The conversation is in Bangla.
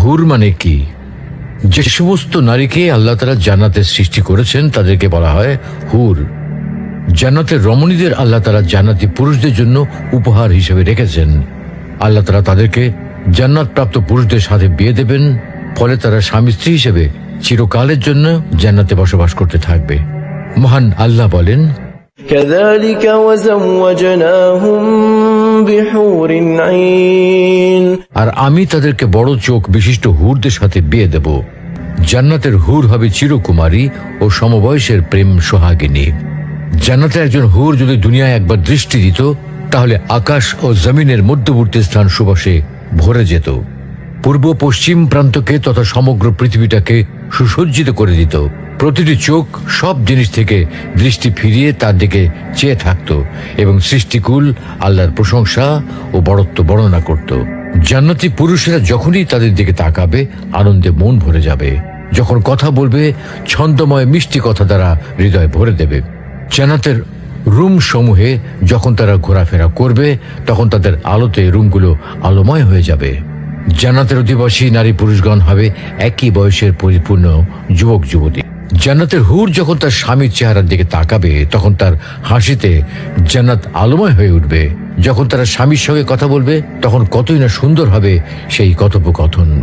হুর মানে কি? যে সমস্ত নারীকে আল্লাহ তাআলা জান্নাতে সৃষ্টি করেছেন তাদেরকে বলা হয় হুর। জান্নাতের রমণীদের আল্লাহ তাআলা জান্নাতি পুরুষদের জন্য উপহার হিসেবে রেখেছেন। আল্লাহ তাআলা তাদেরকে জান্নাত প্রাপ্ত পুরুষদের সাথে বিয়ে দেবেন, ফলে তারা স্বামী স্ত্রী হিসেবে চিরকালের জন্য জান্নাতে বসবাস করতে থাকবে। মহান আল্লাহ বলেন, كذلك وزوجناهم بحور عين আর আমি তাদেরকে বড় চোখ বিশিষ্ট হুরদের সাথে বিয়ে দেব। জান্নাতের হুর হবে চিরকুমারী ও সমবয়সের প্রেম সোহাগিনী। জান্নাতে একজন হুর যদি দুনিয়ায় একবার দৃষ্টি দিত, তাহলে আকাশ ও জমিনের মধ্যবর্তী স্থান সুবাসে ভরে যেত। পূর্ব পশ্চিম প্রান্তকে তথা সমগ্র পৃথিবীটাকে সুসজ্জিত করে দিত। প্রতিটি চোখ সব জিনিস থেকে দৃষ্টি ফিরিয়ে তার দিকে চেয়ে থাকত এবং সৃষ্টিকুল আল্লাহর প্রশংসা ও বড়ত্ব বর্ণনা করত। জান্নাতি পুরুষেরা যখনই তাদের দিকে তাকাবে, আনন্দে মন ভরে যাবে। যখন কথা বলবে, ছন্দময় মিষ্টি কথা দ্বারা হৃদয় ভরে দেবে। জান্নাতের রুম সমূহে যখন তারা ঘোরাফেরা করবে, তখন তাদের আলোতে রুমগুলো আলোময় হয়ে যাবে। জান্নাতের অধিবাসী নারী পুরুষগণ হবে একই বয়সের পরিপূর্ণ যুবক যুবতী। জান্নাতের হুর যখন তার স্বামীর চেহারার দিকে তাকাবে, তখন তার হাসিতে জান্নাত আলোময় হয়ে উঠবে। যখন তারা স্বামীর সঙ্গে কথা বলবে, তখন কতই না সুন্দর হবে সেই কথোপকথন।